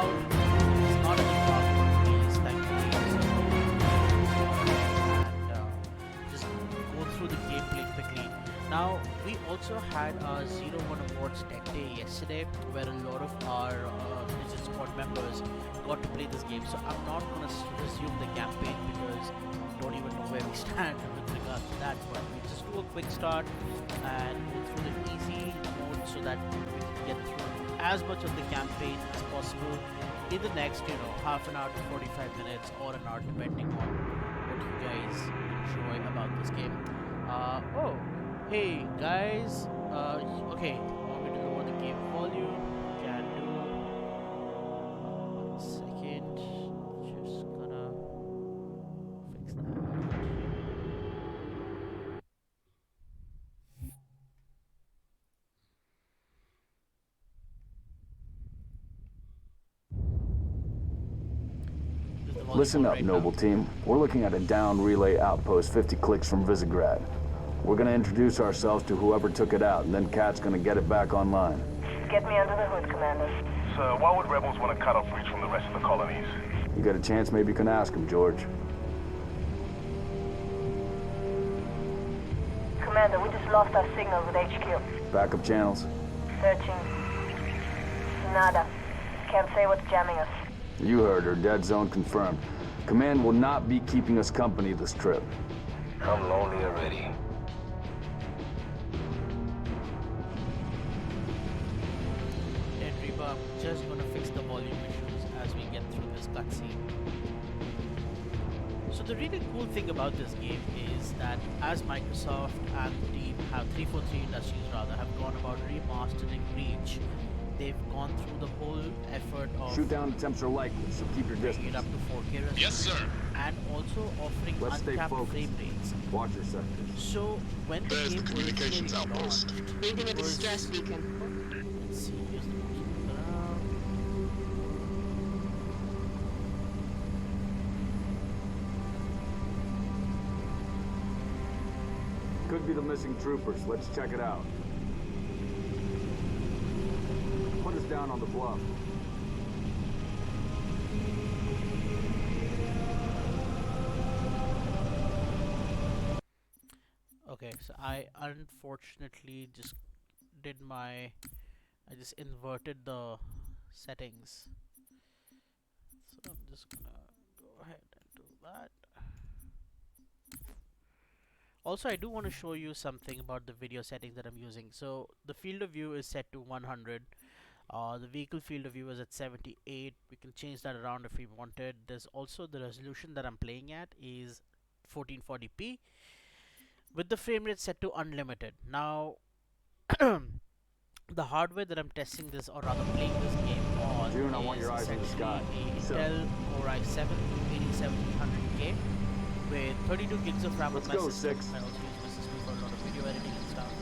out. It's not an embargo release, thankfully. And just go through the gameplay quickly. Now, we also had our 01 Awards Tech Day yesterday, where a lot of our Ninja Squad members got to play this game. So I'm not going to resume the campaign because I don't even know where we stand with regards to that. But we just do a quick start and go through the easy mode so that we can get through as much of the campaign as possible in the next, half an hour to 45 minutes or an hour, depending on what you guys enjoy about this game. Oh, hey guys. Okay, want me to lower the game volume? Can do. 1 second. Just gonna fix that. Listen up, Noble Team. We're looking at a down relay outpost 50 clicks from Visegrad. We're gonna introduce ourselves to whoever took it out, and then Kat's gonna get it back online. Get me under the hood, Commander. Sir, why would rebels want to cut off reach from the rest of the colonies? You got a chance, maybe you can ask him, George. Commander, we just lost our signal with HQ. Backup channels? Searching. Nada. Can't say what's jamming us. You heard her. Dead zone confirmed. Command will not be keeping us company this trip. I'm lonely already. I'm just gonna fix the volume issues as we get through this cutscene. So the really cool thing about this game is that as Microsoft and the team have 343 Industries have gone about remastering Reach, they've gone through the whole effort of shoot down attempts are likely, so keep your distance. It up to 4K resolution. Yes, sir. And also offering uncapped frame rates. Watch your sectors. So when the There's game the communications originally outpost. launched, Reading a distress beacon. let's see, here's the motion around. Could be the missing troopers. Let's check it out. Put us down on the bluff. Okay, so I unfortunately just I just inverted the settings. So I'm just gonna go ahead and do that. Also, I do want to show you something about the video settings that I'm using. So the field of view is set to 100. The vehicle field of view is at 78. We can change that around if we wanted. There's also the resolution that I'm playing at is 1440p with the frame rate set to unlimited. Now the hardware that I'm testing this, or rather playing this game on, June, I is want your eyes in the essentially sky. a Intel Core i7 8700K with 32 gigs of RAM. Let's with my go, system. 6. I also use my system for a lot of video editing and stuff.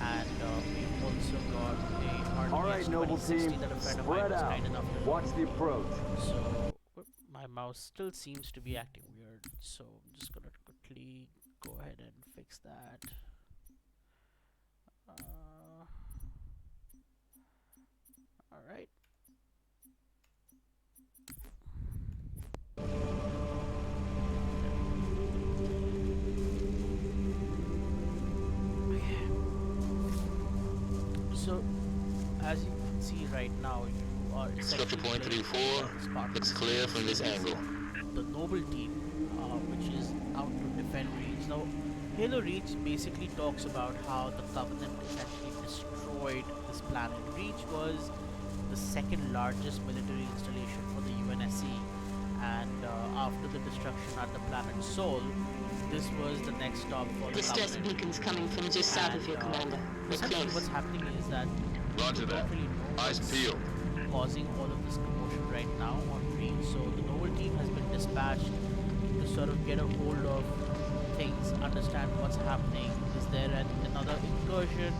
And we've also got a All right, RTX Noble 2060 Team, that a friend of mine spread was out. kind enough to. Watch the approach. So my mouse still seems to be acting weird, so I'm just gonna quickly go ahead and fix that. All right. So, as you can see right now, you are Structure point 34 looks clear from this angle. the Noble team, which is out to defend Reach. Now, Halo Reach basically talks about how the Covenant essentially destroyed this planet. Reach was the second largest military installation for the UNSC, and after the destruction at the planet Sol, this was the next stop for the Distress Covenant. beacons coming from just south of you, Commander. We're Essentially close. what's happening is that Roger we that. don't really know Eyes what's peeled. causing all of this commotion right now on Reach. So the Noble team has been dispatched to sort of get a hold of things, understand what's happening. Is there another incursion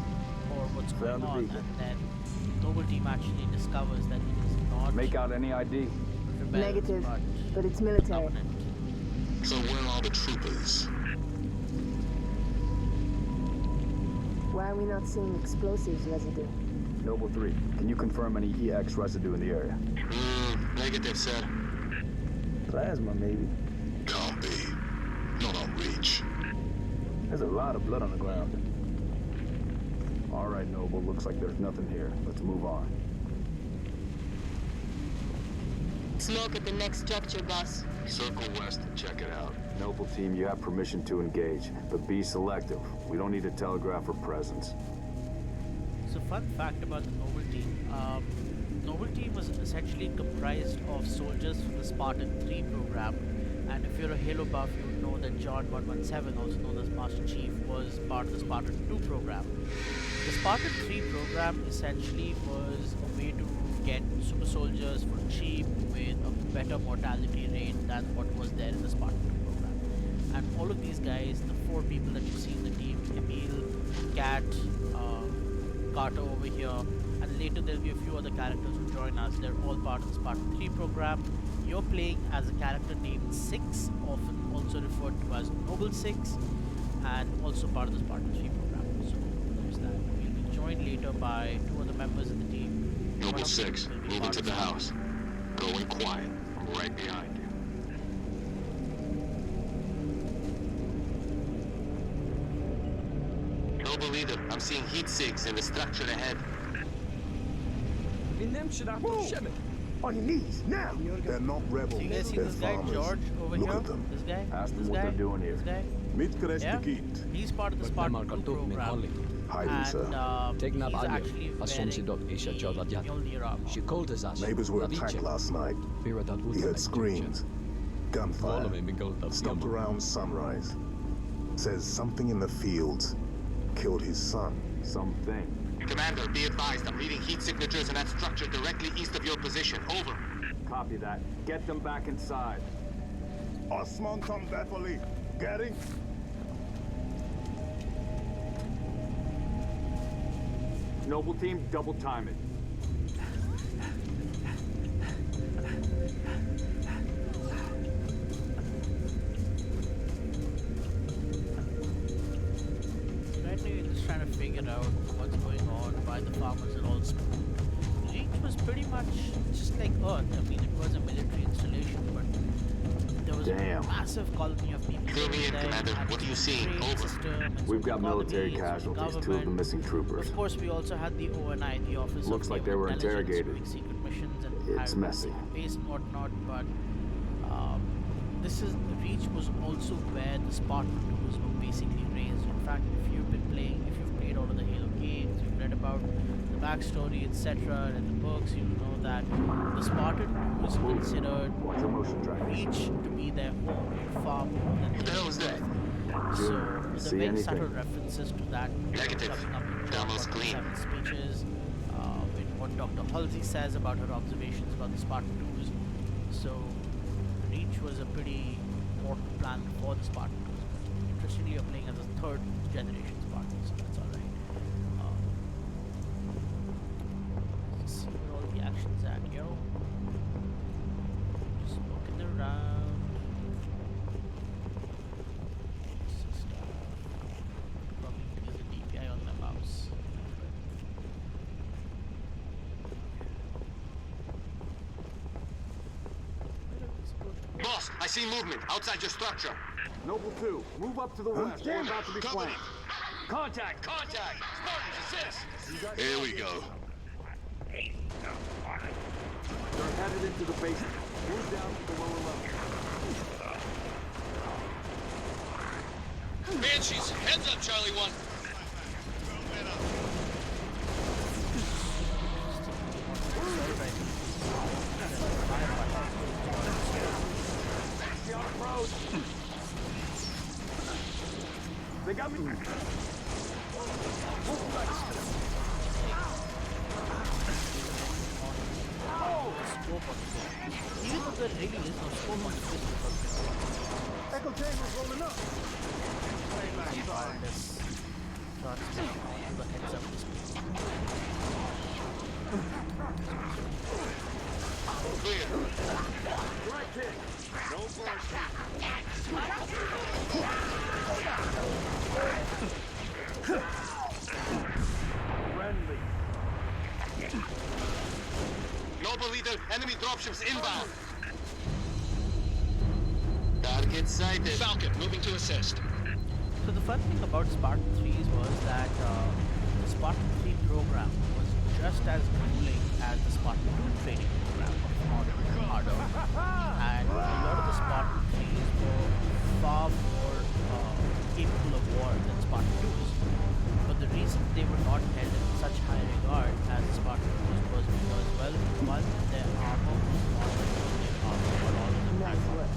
or what's going Found the on? beacon. And then Noble team actually discovers that it is not Make out any ID? rebels, Negative, but it's the military. Covenant. So where are the troopers? Why are we not seeing explosives residue? Noble 3, can you confirm any EX residue in the area? Negative, sir. Plasma, maybe. Can't be. Not on reach. There's a lot of blood on the ground. All right, Noble, looks like there's nothing here. Let's move on. Smoke at the next structure, boss. Circle west and check it out. Noble team, you have permission to engage, but be selective. We don't need to telegraph our presence. So fun fact about the Noble team. Noble team was essentially comprised of soldiers from the Spartan 3 program. And if you're a Halo buff, you would know that John 117, also known as Master Chief, was part of the Spartan 2 program. The Spartan 3 program essentially was a way to get super soldiers for cheap with a better mortality rate than what was there in the Spartan 2 program. And all of these guys, the 4 people that you see in the team, Emil, Kat, Carter over here, and later there'll be a few other characters who join us. They're all part of the Spartan 3 program. You're playing as a character named Six, often also referred to as Noble Six, and also part of the Spartan 3 program. So there's that. We'll be joined later by 2 other members of the team. One Noble of them 6, will be moving part to of the house. Going quiet. I'm right behind you. Noble leader, I'm seeing heat sinks in the structure ahead. On your knees, now! They're not rebels. So you guys see They're this guy, farmers. George, over Look here? at them. This guy? Ask them This what guy? they're doing here. This guy? Mitkres Yeah? Tikit. He's part of the Spartan 2 program. Hiding, sir. And Tegnab he's Aljo, actually Asomsidot wearing Isha the Jodadjat. Mjolnir armor. She called us as Neighbors were attacked last night. He heard screams, gunfire. Stopped around sunrise. Says something in the fields killed his son. Something. Commander, be advised, I'm reading heat signatures in that structure directly east of your position. Over. Copy that. Get them back inside. Osman Tom Bepoli. Getting? Noble team, double time it. Right now you're just trying to figure out what's going on, why the farmers are all smooth. Reach was pretty much just like Earth. I mean, it was a military installation, but there was Damn. a massive colony of people. Fill me in, living there, Commander. and What are you seeing? trade Over. system and We've got social military economies, social casualties, 2 of the government. missing troopers. Of course, we also had the ONI, the Office Looks of like they Naval were Intelligence, interrogated. doing secret missions and It's having messy. secret base and whatnot. But this is Reach was also where the Spartan 2s were basically raised. In fact, if you've played all of the Halo games, you've read about the backstory, etc., and the books, you'll know that the Spartan 2 is considered Watch your motion track. Reach to be their home far more than What the hell is that? so See the very anything? subtle references to that Negative. coming up in John Thermal's clean. 117 speeches, with what Dr. Halsey says about her observations about the Spartan 2s. So Reach was a pretty important plan for the Spartan 2s. But interestingly, you're playing as a 3rd generation Spartan, so that's alright. Let's see where all the action's at, yo. Just looking around. Probably use a DPI on my mouse. Boss, I see movement outside your structure. Noble 2, move up to the west. We're about to be flanked. Contact! Contact! Spartans, assist! Here we go. They're headed into the basement. Move down to the lower level. Banshees, heads up, Charlie 1. They got me. Even though there really is no scope on the pistol. Echo Tango's rolling up. The heads up display. Clear. Direct hit. No bullshit. Friendly. Noble leader Commander, enemy dropships inbound. Target sighted. Falcon, moving to assist. So the fun thing about Spartan 3s was that the Spartan 3 program was just as grueling as the Spartan 2 training program, if not harder. And a lot of the Spartan 3s were far more capable of war than Spartan 2s. But the reason they were not held in such high regard as the Spartan 2s was because, well, one, their armor was not the Pioneer armor, but all of them had one.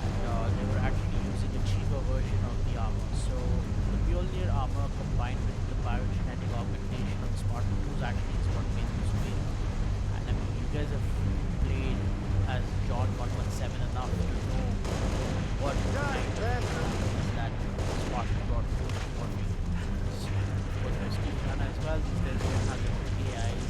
And they were actually using a cheaper version of the armor. So the Pioneer armor combined with the pyrogenetic augmentation of the Spartan 2s actually is what made them superior. And I mean, you guys have played as John 117 enough to know what kind of that Spartan brought to what we was their Steve Gunner as well. These guys don't have their own AIs.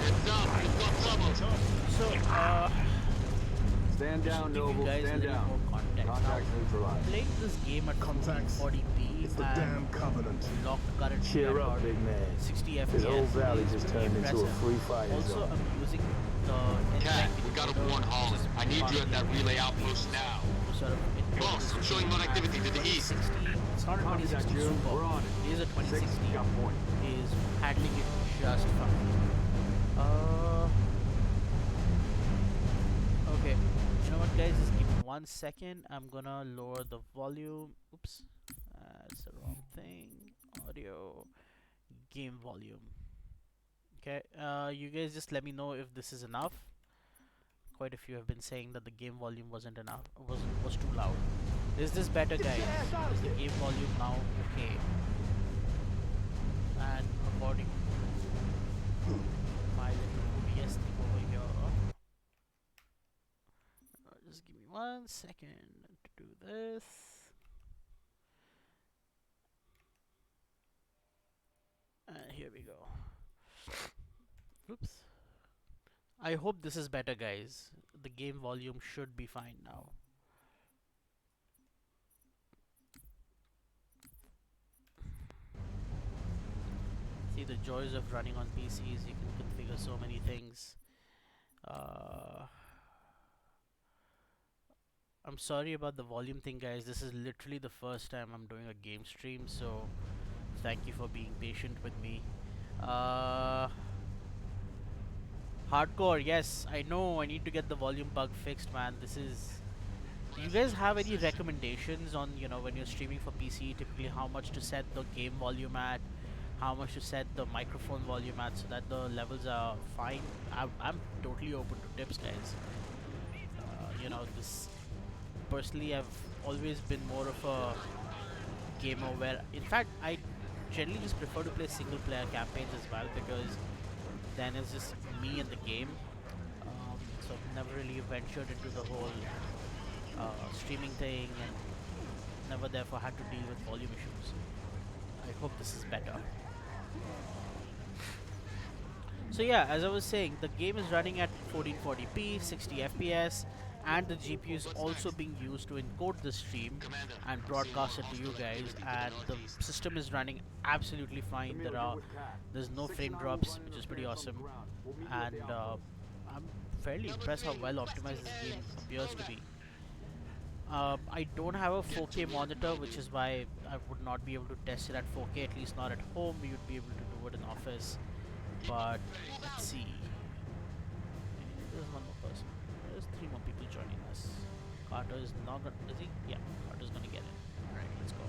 Heads up, we've got trouble. So, Stand down, give you Noble. guys a Stand little down. more context. Contacts Now, neutralized. playing this game at Contacts. 1440p It's the and damn Covenant. locked currently Cheer at up, about big man. 60 FPS. This whole valley is just pretty turned into a impressive. free fire Also, zone. I'm using the Cat, N90 we got a controller, Warren which Holland. is I need you at that relay outpost now. to sort of input Boss, this I'm showing more and activity to the east. 2060, it's not a Copy that, 2060 June. Super. We're on it. It is a 2060. Got point. Is handling it just fine. Okay. You know what, guys? Just give me 1 second. I'm gonna lower the volume. Oops, that's the wrong thing. Audio, game volume. Okay. You guys just let me know if this is enough. Quite a few have been saying that the game volume wasn't enough. Was too loud. Is this better, guys? Is the game volume now okay? And according to my little OBS thing over here, just give me 1 second to do this. And here we go. Oops. I hope this is better, guys. The game volume should be fine now. See the joys of running on PCs. You can configure so many things. I'm sorry about the volume thing, guys. This is literally the first time I'm doing a game stream, so thank you for being patient with me. Hardcore, yes, I know. I need to get the volume bug fixed, man. This is. Do you guys have any recommendations on, when you're streaming for PC, typically how much to set the game volume at, how much to set the microphone volume at, so that the levels are fine? I'm totally open to tips, guys. This personally, I've always been more of a gamer where, in fact, I generally just prefer to play single player campaigns as well, because then it's just me and the game. So I've never really ventured into the whole streaming thing, and never therefore had to deal with volume issues. I hope this is better. So yeah, as I was saying, the game is running at 1440p, 60 FPS, and the GPU is also being used to encode the stream and broadcast it to you guys, and the system is running absolutely fine. There's no frame drops, which is pretty awesome, and I'm fairly impressed how well optimized this game appears to be. I don't have a 4K monitor, which is why I would not be able to test it at 4K, at least not at home. You'd be able to do it in office, but let's see. There's one more person. There's 3 more people joining us. Carter is not gonna. Is he? Yeah, Carter's gonna get in. Alright, let's go.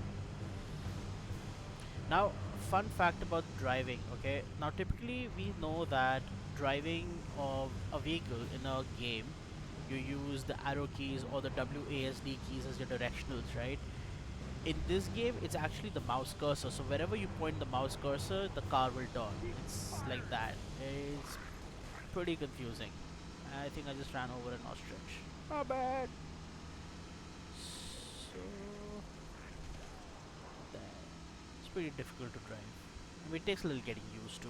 Now, fun fact about driving, okay? Now, typically, we know that driving of a vehicle in a game, you use the arrow keys or the WASD keys as your directionals, right? In this game, it's actually the mouse cursor. So, wherever you point the mouse cursor, the car will turn. It's like that. It's pretty confusing. I think I just ran over an ostrich. Not bad. So it's pretty difficult to drive. I mean, it takes a little getting used to.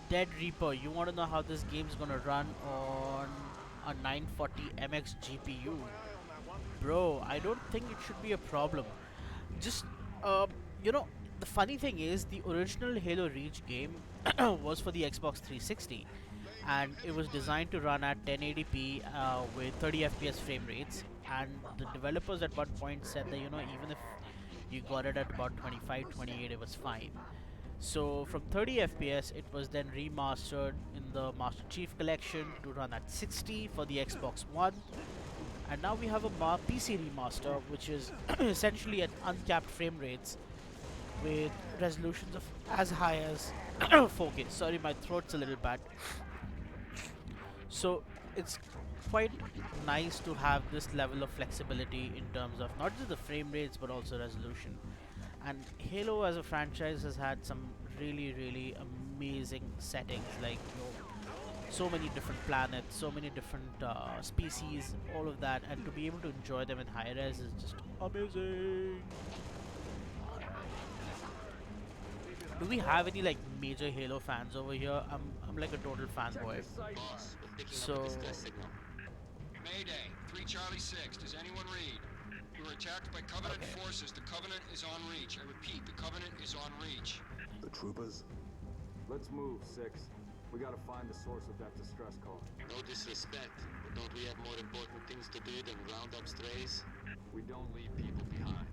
Dead Reaper, you want to know how this game's gonna run on a 940 MX GPU? Bro, I don't think it should be a problem. Just, uh, you know, the funny thing is, the original Halo Reach game was for the Xbox 360, and it was designed to run at 1080p with 30 FPS frame rates. And the developers at one point said that, even if you got it at about 25, 28, it was fine. So from 30 FPS, it was then remastered in the Master Chief Collection to run at 60 for the Xbox One, and now we have a PC remaster, which is essentially at uncapped frame rates with resolutions of as high as 4K. Sorry, my throat's a little bad. So it's quite nice to have this level of flexibility in terms of not just the frame rates but also resolution. And Halo as a franchise has had some really, really amazing settings, like so many different planets, so many different species, all of that, and to be able to enjoy them in high res is just amazing. Do we have any like major Halo fans over here? I'm like a total fanboy. Boss, we're picking up So a distress signal. Mayday, 3 Charlie 6. Does anyone read? We were attacked by Covenant forces. The Covenant is on reach. I repeat, the Covenant is on reach. The troopers? Let's move, 6. We gotta find the source of that distress call. No disrespect, but don't we have more important things to do than round up strays? We don't leave people behind.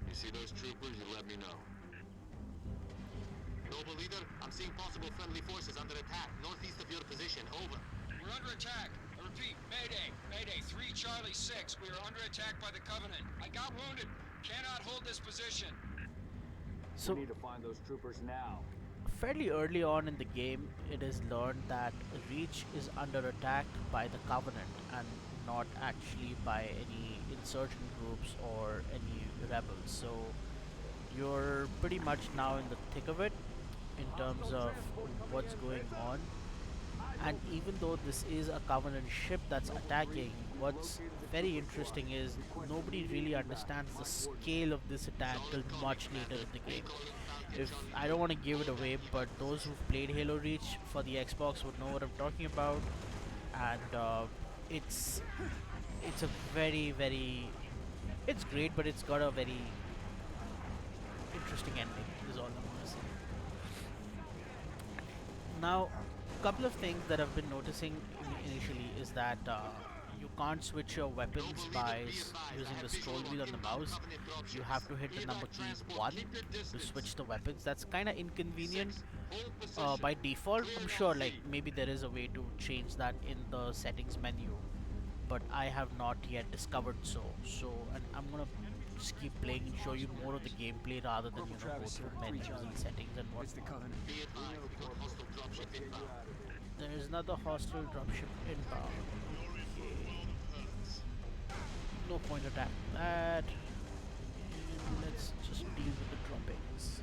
You see those troopers, you let me know. Noble leader, I'm seeing possible friendly forces under attack, northeast of your position. Over. We're under attack. I repeat, Mayday, Mayday, 3 Charlie 6. We are under attack by the Covenant. I got wounded. Cannot hold this position. So we need to find those troopers now. fairly early on in the game, it is learned that Reach is under attack by the Covenant and not actually by any insurgent groups or any rebels. So you're pretty much now in the thick of it in terms of what's going on. And even though this is a Covenant ship that's attacking, what's very interesting is nobody really understands the scale of this attack till much later in the game. If I don't want to give it away, but those who've played Halo Reach for the Xbox would know what I'm talking about. And it's a very it's great, but it's got a very interesting ending. Is all I'm gonna say. Now, a couple of things that I've been noticing initially is that you can't switch your weapons by using the scroll wheel on the mouse. You have to hit the number key 1 to switch the weapons. That's kind of inconvenient by default. I'm sure like maybe there is a way to change that in the settings menu, but I have not yet discovered so. And I'm gonna just keep playing and show you more of the gameplay rather than go through menus and settings and whatnot. Be advised, we've got hostile dropship inbound. There's another hostile dropship inbound. No point attacking that. And let's just deal with the droppings.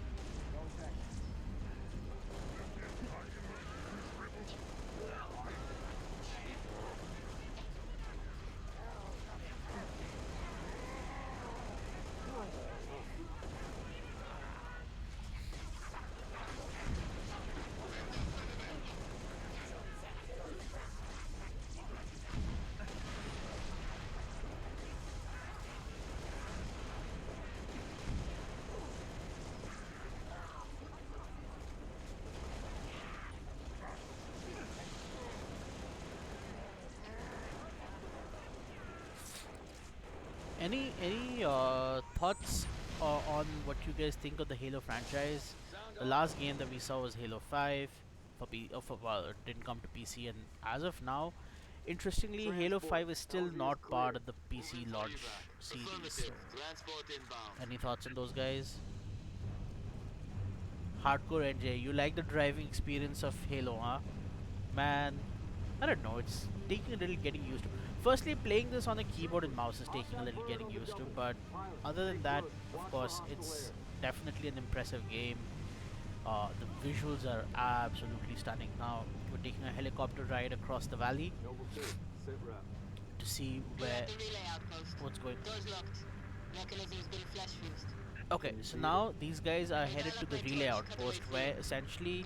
Any thoughts on what you guys think of the Halo franchise? The last game that we saw was Halo 5 well, it didn't come to PC, and as of now, interestingly, Halo 5 is still not part of the PC launch series. So, Transport inbound. any thoughts on those guys? Hardcore NJ, you like the driving experience of Halo, huh? Man, I don't know, it's taking a little getting used to. Firstly, playing this on a keyboard and mouse is taking a little getting used to, but other than that, of course, it's definitely an impressive game. The visuals are absolutely stunning. Now, we're taking a helicopter ride across the valley to see We're where at the relay outpost. what's going on. Doors locked. Mechanism's been flash fused. Okay, so now these guys are headed to the relay outpost where essentially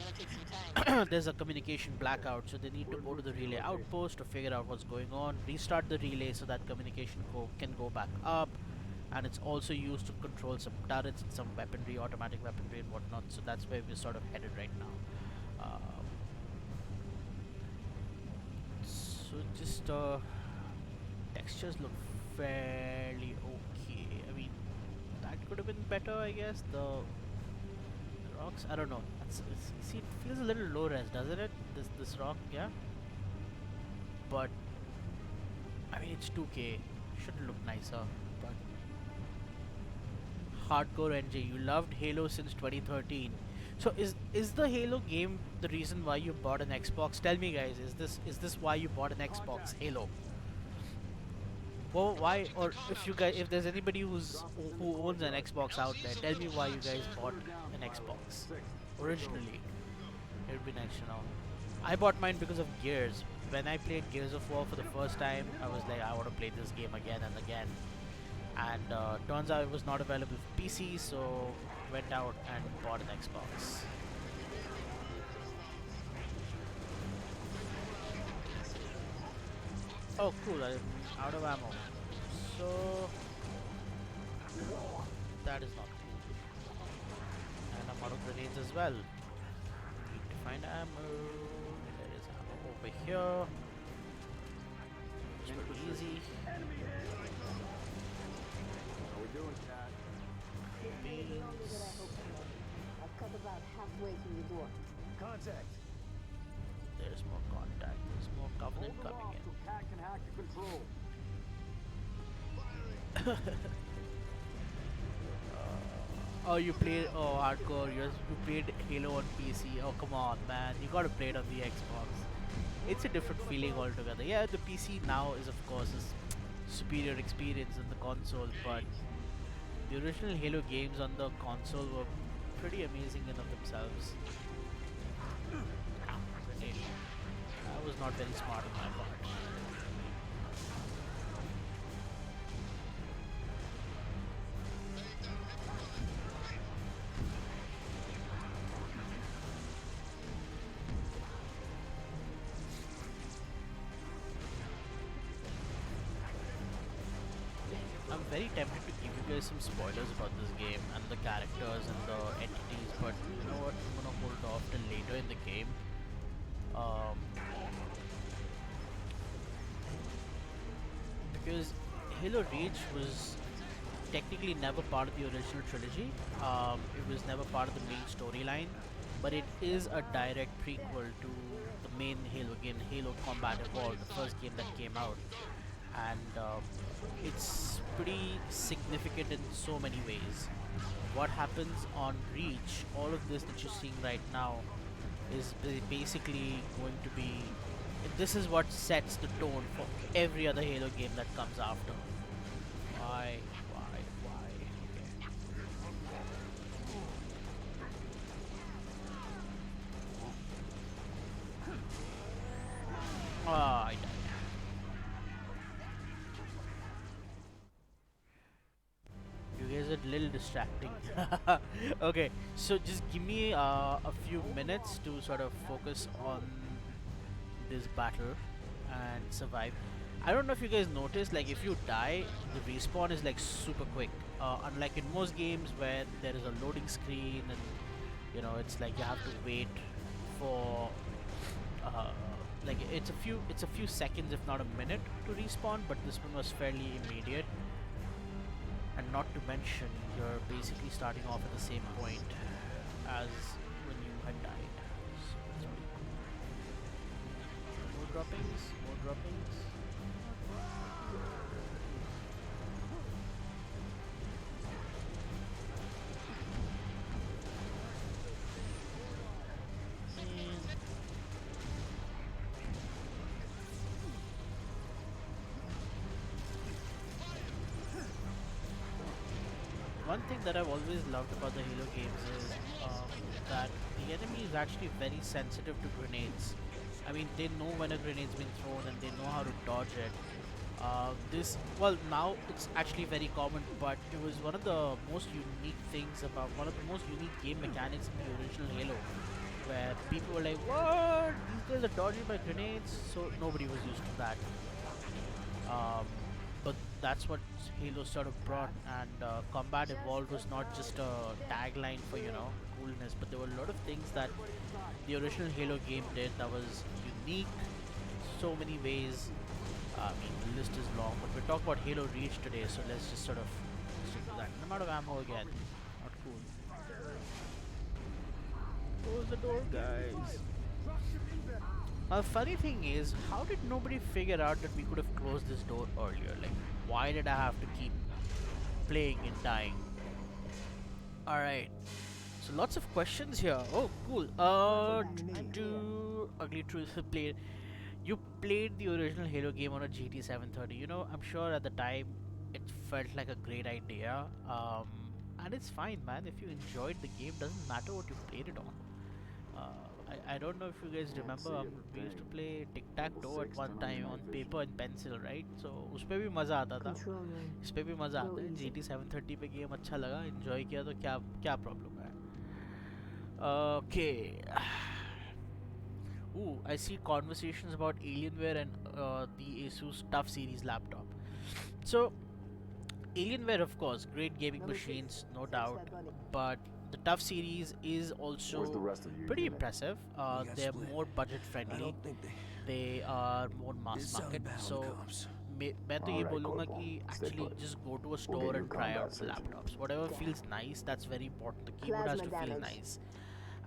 there's a communication blackout, so they need to go to the relay outpost to figure out what's going on, restart the relay so that communication can go back up, and it's also used to control some turrets and some weaponry, automatic weaponry and whatnot. So that's where we're sort of headed right now. So just textures look fairly okay. I mean, that could have been better, I guess. The rocks, I don't know. See, it feels a little low res, doesn't it? This rock, yeah. But I mean, it's 2K. Should look nicer. But hardcore NJ, you loved Halo since 2013. So is the Halo game the reason why you bought an Xbox? Tell me, guys. Is this why you bought an Xbox? Halo. Well, why? Or if there's anybody who owns an Xbox out there, tell me why you guys bought an Xbox originally. It would be nice to know. I bought mine because of Gears. When I played Gears of War for the first time, I was like, I want to play this game again and again. And turns out it was not available for PC, so went out and bought an Xbox. Oh, cool! I'm out of ammo. So that is not cool. And I'm out of grenades as well. Need to find ammo. There is ammo over here. It's pretty easy. How we doing, Cat? Beans. I've cut about halfway through the door. Contact. There's more contact. There's more Covenant coming in. Cat can hack the control. Oh, you played. Oh, hardcore. You played Halo on PC. Oh, come on, man. You gotta play it on the Xbox. It's a different feeling altogether. Yeah, the PC now is, of course, a superior experience than the console, but the original Halo games on the console were pretty amazing in of themselves. Grenade. That was not very smart on my part. I'm very tempted to give you guys some spoilers about this game and the characters and the entities, but you know what? I'm gonna hold off till later in the game. Because Halo Reach was technically never part of the original trilogy. It was never part of the main storyline, but it is a direct prequel to the main Halo game, Halo Combat Evolved, the first game that came out. And it's pretty significant in so many ways. What happens on Reach, all of this that you're seeing right now, is basically going to be. This is what sets the tone for every other Halo game that comes after. Why? Okay. Ah, I died. You guys are a little distracting. Okay, so just give me a few minutes to sort of focus on this battle and survive. I don't know if you guys noticed, like if you die, the respawn is like super quick. Unlike in most games where there is a loading screen and you know it's like you have to wait for like it's a few seconds if not a minute to respawn, but this one was fairly immediate. And not to mention, you're basically starting off at the same point as when you had died. So that's pretty cool. More droppings, more droppings. One thing that I've always loved about the Halo games is that the enemy is actually very sensitive to grenades. I mean, they know when a grenade's been thrown and they know how to dodge it. This, well, now it's actually very common, but it was one of the most unique things about one of the most unique game mechanics in the original Halo, where people were like, "What? These guys are dodging my grenades," so nobody was used to that. Um, but that's what Halo sort of brought, and Combat Evolved was not just a tagline for coolness, but there were a lot of things that the original Halo game did that was unique in so many ways. I mean, the list is long, but we're talking about Halo Reach today, so let's just sort of stick to that. I'm out of ammo again. Not cool. Close the door, guys. Now, the funny thing is, how did nobody figure out that we could have closed this door earlier? Like, why did I have to keep playing and dying? Alright. So, lots of questions here. Oh, cool. Ugly Truth played. You played the original Halo game on a GT 730. I'm sure at the time it felt like a great idea. And it's fine, man. If you enjoyed the game, doesn't matter what you played it on. I don't know if you guys remember, we used to play tic-tac-toe at one time on paper and pencil, right? So उसपे भी मज़ा आता था, इस पे भी मज़ा आता है. GT 730 पे गेम अच्छा लगा, enjoy किया तो क्या problem है? Okay. Ooh, I see conversations about Alienware and the Asus TUF series laptop. So, Alienware, of course, great gaming machines, no doubt, but the TUF series is also pretty impressive. They're more budget friendly. They are more mass market. So, मैं तो ये बोलूँगा कि actually just go to a store and try out the laptops. Whatever feels nice, that's very important. The keyboard has to feel nice.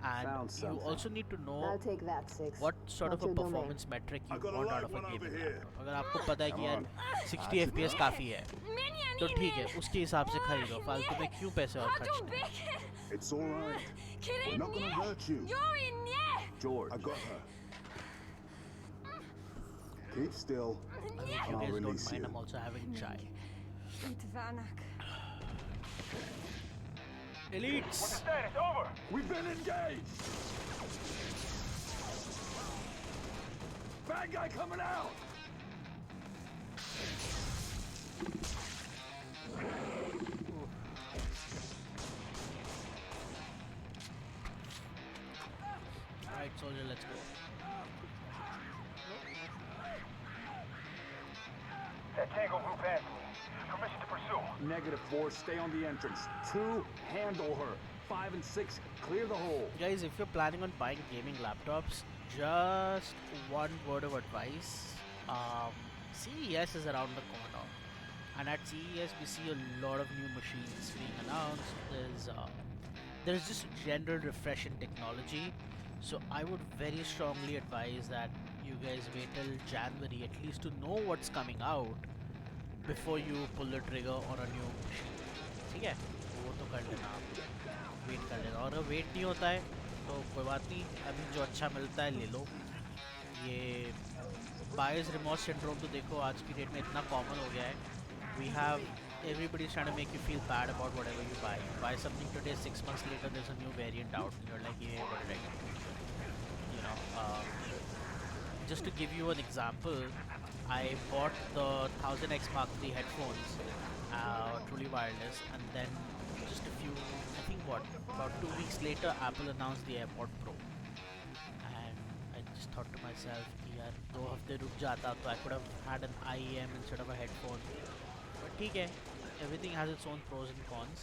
And you also need to know what sort of a performance metric you want out of a gaming laptop. अगर आपको पता है कि यार 60 FPS काफ़ी है, तो ठीक है, उसके हिसाब से खरीदो. फालतू में क्यों पैसे और खर्चने? It's all right. We're not gonna hurt you. George, I got her. Keep still. I hope you guys don't mind. I'm also having chai. Elites! What's the status? Over! We've been engaged! Bad guy coming out! Alright, soldier, let's go. That Tango group has me. Permission to pursue. -4, stay on the entrance. 2, handle her. 5 and 6, clear the hole. Guys, if you're planning on buying gaming laptops, just one word of advice. CES is around the corner. And at CES, we see a lot of new machines being announced. There's just a general refresh in technology. So I would very strongly advise that you guys wait till January at least to know what's coming out before you pull the trigger on a new machine. ठीक है, वो तो कर लेना आप, wait कर लेना. और अगर वेट नहीं होता है तो कोई बात नहीं, अभी जो अच्छा मिलता है ले लो. ये बायर्स रिमोर्स सिंड्रोम तो देखो आज की डेट में इतना कॉमन हो गया है. We have everybody's trying to make you feel bad about whatever you buy. You buy something today, 6 months later there's a new variant out and you're like, yeah, what did I get? Just to give you an example, I bought the 1000X Mark III headphones, truly wireless, and then just about 2 weeks later, Apple announced the AirPod Pro. And I just thought to myself, yaar, 2 हफ्ते रुक जाता तो I could have had an IEM instead of a headphone. But ठीक है, everything has its own pros and cons.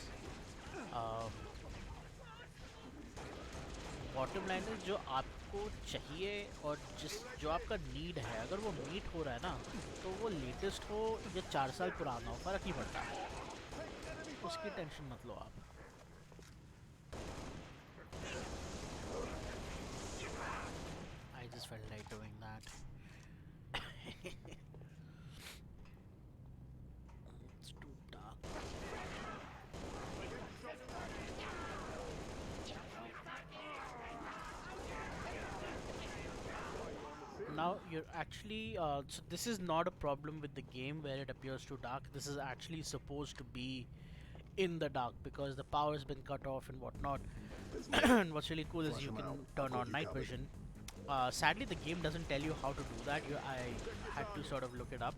Bottom line है, जो आपको चाहिए और जो आपका नीड है, अगर वो मीट हो रहा है ना, तो वो लेटेस्ट हो या 4 साल पुराना हो, फ़र्क नहीं पड़ता, उसकी टेंशन मत लो आप. I just felt like doing that. It's too dark. Now you're actually so this is not a problem with the game where it appears too dark. This is actually supposed to be in the dark because the power has been cut off and whatnot. And what's really cool is you can turn on night vision. Sadly the game doesn't tell you how to do that. I had to sort of look it up.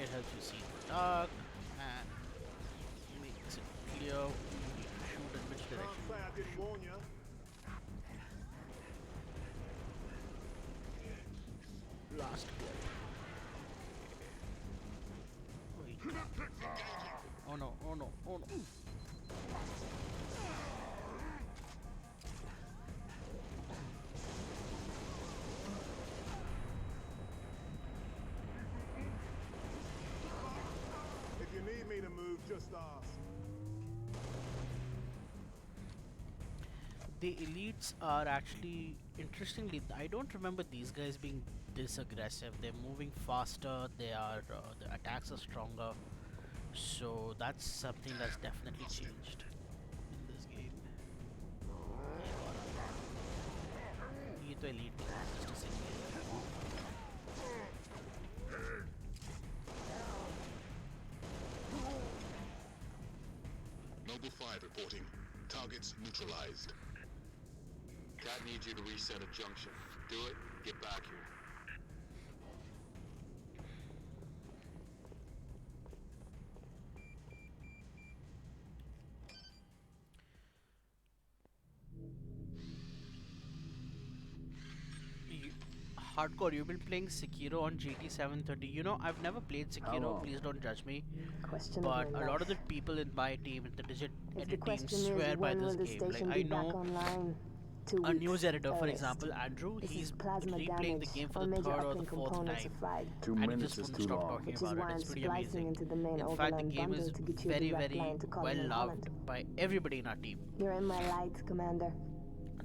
It helps you see in the dark and makes it clear who you need to shoot in which direction. Can't say I didn't warn you. Last clip. Wait. Oh no, oh no, oh no. If you need me to move, just ask. The elites are actually, interestingly, I don't remember these guys being this aggressive. They're moving faster, the attacks are stronger. So that's something that's definitely changed in this game. ये तो elite नहीं है, just a single. Noble 5 reporting. Targets neutralized. Cat needs you to reset a junction. Do it, get back here. Hardcore, you've been playing Sekiro on GT 730. You know, I've never played Sekiro, please don't judge me. But a lot of the people in my team, the Digit edit team, swear by this game. Like, I know a news editor, for example, Andrew, he's replaying the game for the third or the fourth time. 2 And he minutes just is wouldn't too stop long. talking about it. It's pretty amazing. In fact, the game is very, very well loved by everybody in our team. You're in my light, Commander.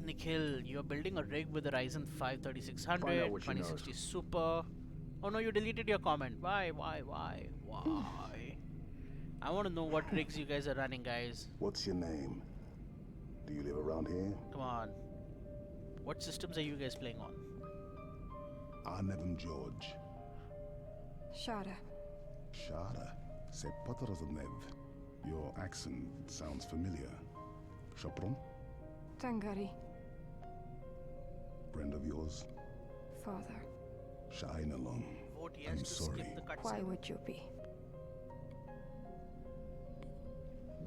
Nikhil, you're building a rig with a Ryzen 5 Find out 3600, what she 2060 Super. Oh no, you deleted your comment. Why? I want to know what rigs you guys are running, guys. What's your name? Do you live around here? Come on. What systems are you guys playing on? Arnevim George. Shada. Shada. C'est pas Nev. Your accent sounds familiar. Chopron? Tangari. Friend of yours? Father. Shine along. Vote yes I'm to sorry. skip the cutscene. Why would you be?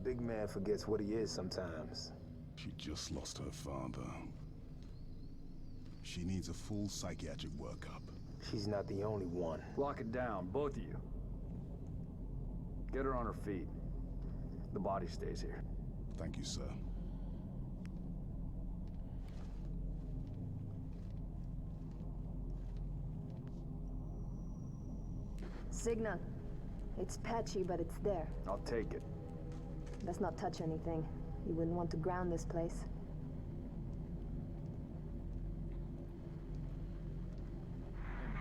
Big man forgets what he is sometimes. She just lost her father. She needs a full psychiatric workup. She's not the only one. Lock it down, both of you. Get her on her feet. The body stays here. Thank you, sir. Signal. It's patchy, but it's there. I'll take it. Let's not touch anything. You wouldn't want to ground this place.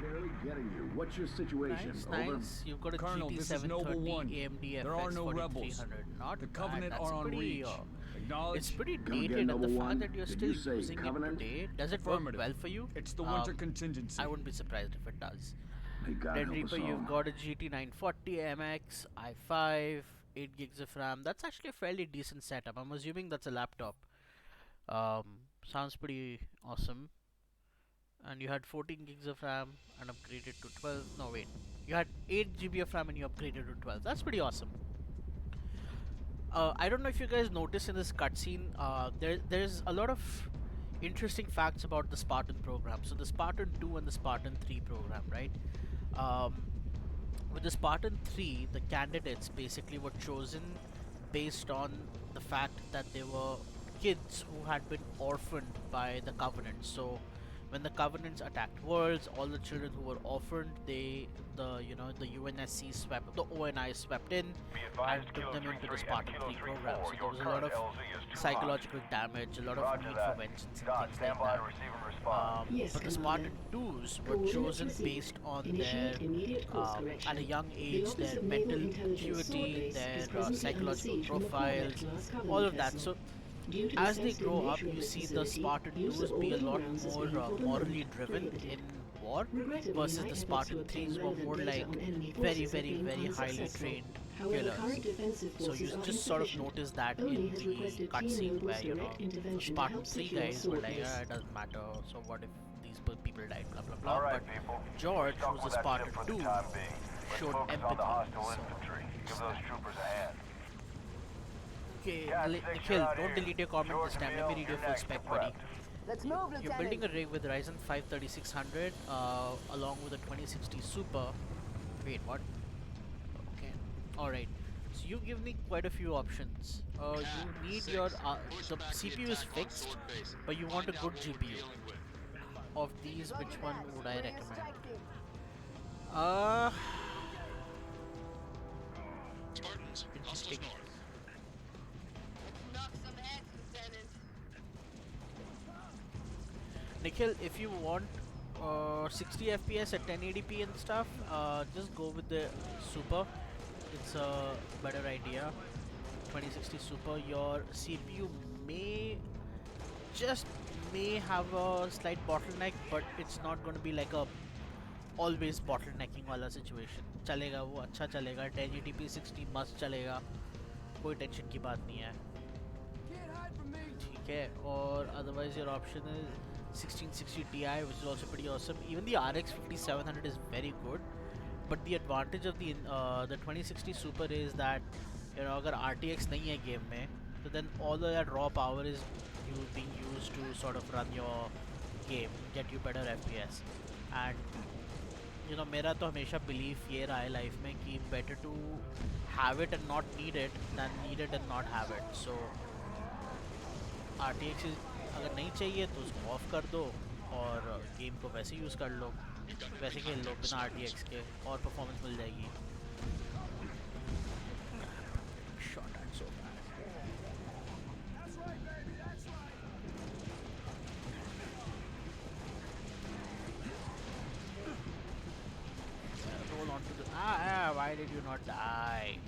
Barely getting you. What's your situation? Nice, Over? nice. You've got a Colonel, GT this is Noble 730 One. AMD There are FX no rebels. 4300. Not The bad. Covenant That's are on pretty, reach. Acknowledge. It's pretty Come dated, again, and the Noble fact One? that you're Did still you say using Covenant? it today, does it work Affirmative. well for you? It's the winter contingency. I wouldn't be surprised if it does. May God Dead help us Reaper, you've all. got a GT 940 MX, i5, 8 gigs of RAM. That's actually a fairly decent setup. I'm assuming that's a laptop. Sounds pretty awesome. And you had 14 gigs of RAM and upgraded to 12. No, wait. You had 8 GB of RAM and you upgraded to 12. That's pretty awesome. I don't know if you guys noticed in this cutscene, there's a lot of interesting facts about the Spartan program. So the Spartan 2 and the Spartan 3 program, right? With the Spartan 3, the candidates basically were chosen based on the fact that they were kids who had been orphaned by the Covenant. So when the Covenants attacked worlds, all the children who were orphaned, the UNSC swept, the ONI swept in and took them into the Spartan 3 program. So there was a lot of psychological damage, a lot of need for vengeance and things like that. But the Spartan 2s were chosen based on their, at a young age, their mental acuity, their psychological profiles, all of that. So as they grow up, you see the Spartan 2s be a lot more morally driven in war versus the Spartan 3s who are more like very, very, very highly trained killers. So you just sort of notice that in the cutscene where, the Spartan 3 guys were like, it doesn't matter, so what if these people died, blah blah blah. But George, who's a Spartan 2, showed Focus on the empathy. hostile So, infantry. Give those troopers a hand. okay, Cat 6, you're Nikhil, out don't here. delete your comment George this time. and Let me Bill, read you're your full next. spec, Get buddy. prepped. Let's move, You're Lieutenant. building a rig with Ryzen 5 3600 along with a 2060 Super. Wait, what? Okay. Alright. So you give me quite a few options. You need your... the CPU is fixed, but you want a good GPU. Of these, which one would I recommend? Spartans, hostiles north. Knock some heads, Lieutenant. Nikhil, if you want 60 FPS at 1080p and stuff, just go with the Super. It's a better idea. 2060 Super. Your CPU may have a slight bottleneck, but it's not going to be like a always bottlenecking वाला situation. चलेगा वो अच्छा चलेगा 1080p 60 मस्त चलेगा कोई tension की बात नहीं है ठीक है और otherwise your option is 1660 Ti which is also pretty awesome. Even the RX 5700 is very good, but the advantage of the 2060 Super is that you know अगर RTX नहीं है game में so then all of that raw power is being used to sort of run your game, get you better FPS. And you know मेरा तो हमेशा belief ये रहा है life में कि better to have it and not need it than need it and not have it. So RTX अगर नहीं चाहिए तो उसको ऑफ कर दो और गेम को वैसे यूज़ कर लो, वैसे खेल लो बिना RTX के और परफॉर्मेंस मिल जाएगी. Shot at so bad. Roll on to the why did you not die?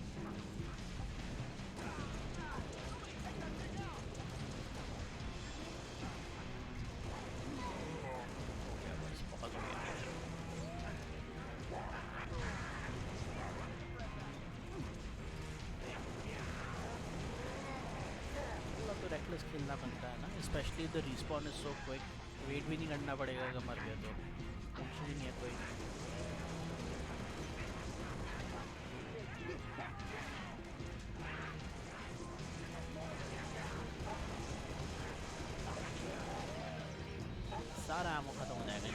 तो reckless खेलना बनता है ना, especially the respawn is so quick. Wait भी नहीं करना पड़ेगा अगर मर गया तो टेंशन ही नहीं है कोई. सारा आमो खत्म हो जाएगा.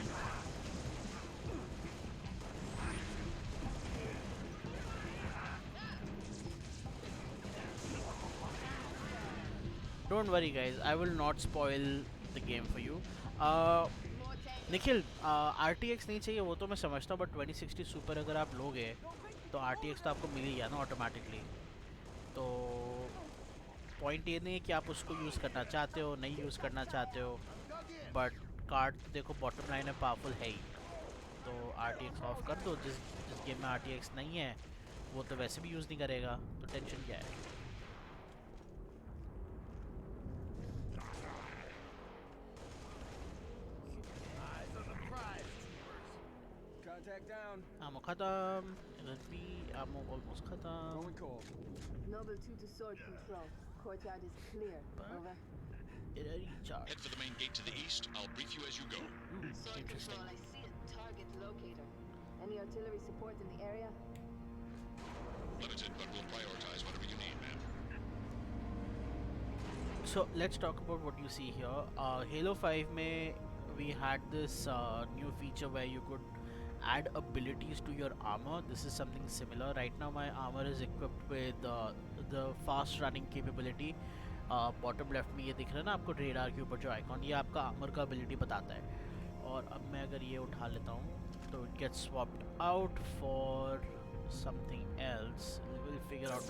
Don't worry guys, I will not spoil the game for you. Nikhil RTX नहीं चाहिए वो तो मैं समझता हूँ, बट 2060 सुपर अगर आप लोगे तो RTX तो आपको मिल ही गया ना ऑटोमेटिकली. तो पॉइंट ये नहीं है कि आप उसको यूज़ करना चाहते हो नहीं यूज़ करना चाहते हो, बट कार्ड देखो बॉटम लाइन है पावरफुल है ही. तो RTX ऑफ कर दो. जिस गेम में RTX नहीं है वो तो वैसे भी यूज़ नहीं करेगा, तो टेंशन क्या है. Contact down. Ammo khatam. LSB ammo almost khatam. Going cold. Noble 2 to sword control. Courtyard is clear. Over. Recharge. Head for the main gate to the east. I'll brief you as you go. Sword control, I see a target locator. Any artillery support in the area? Limited, but we'll prioritize whatever you need, ma'am. So let's talk about what you see here. Halo 5 में we had this new feature where you could add abilities to your armor. This is something similar. Right now my armor is equipped with the fast running capability. Bottom left में ये दिख रहा है ना आपको radar के ऊपर जो आइकॉन, ये आपका आर्मर का एबिलिटी बताता है. और अब मैं अगर ये उठा लेता हूँ तो it gets swapped out for something else. Will figure out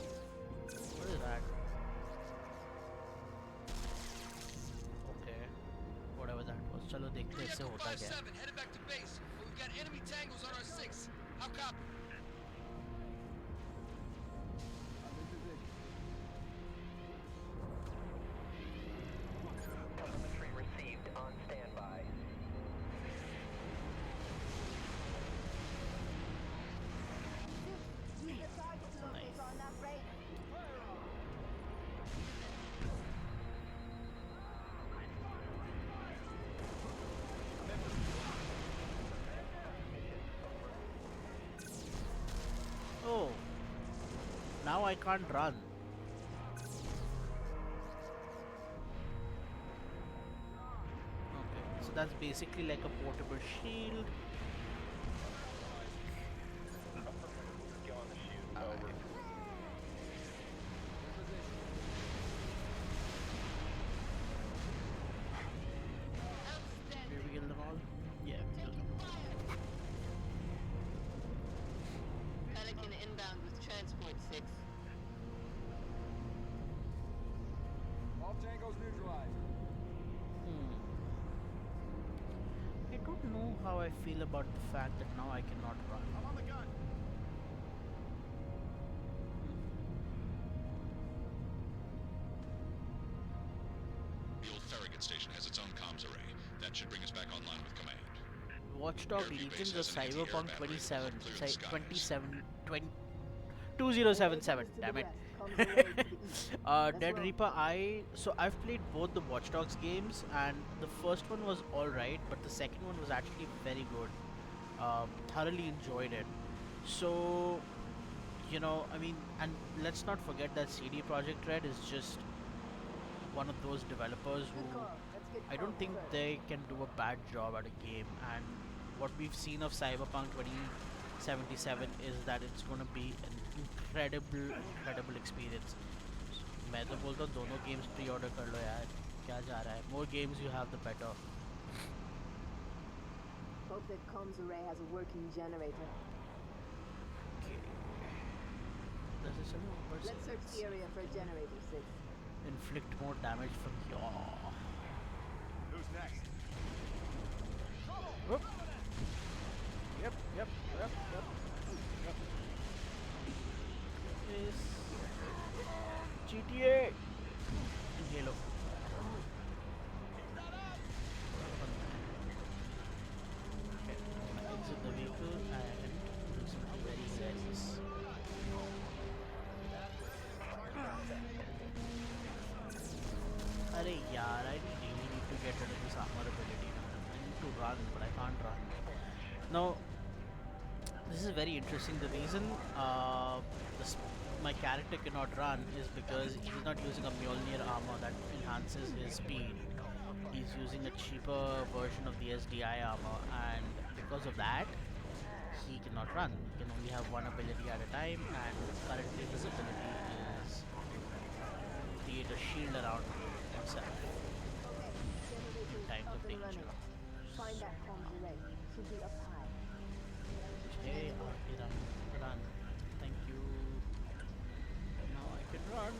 what is that. Okay whatever that was. चलो देखते हैं इससे होता क्या है. Headed back to base. We've got enemy tangles on our 6. How copy? Telemetry received on standby. now I can't run. Okay, so that's basically like a portable shield. Did we kill them all? Yeah, we killed them. Pelican inbound with transport 6. All tangos neutralized. I don't know how I feel about the fact that now I cannot run. I'm on the gun. The old Farragut station has its own comms array. That should bring us back online with command. Watchdog Airview Legions base of has an anti-air Cyberpunk battery that 27, will clear the skies. 2077, damn it. Dead Reaper, I've played both the Watch Dogs games, and the first one was alright, but the second one was actually very good. Thoroughly enjoyed it. So, you know, I mean, and let's not forget that CD Projekt Red is just one of those developers who I don't think they can do a bad job at a game, and what we've seen of Cyberpunk 2077 is that it's going to be an incredible experience. मैं तो बोलता हूँ दोनों games pre-order कर लो यार, क्या जा रहा है? More games you have, the better. Hope that comms array has a working generator. Okay. Does it say Let's search the area for a generator, 6. Inflict more damage from here. Who's next? Whoop. Yep. This GTA. Halo. Okay. Exit the vehicle and do something very nice. Arey yaar, I really need to get rid of this armor ability now. I need to run, but I can't run. Now, this is very interesting. The reason my character cannot run is because he's not using a Mjolnir armor that enhances his speed. He's using a cheaper version of the SDI armor, and because of that, he cannot run. He can only have one ability at a time, and currently his ability is create a shield around himself in times of danger. Find that comms array. Should be up high. Hey, run. Thank you. Now I can run.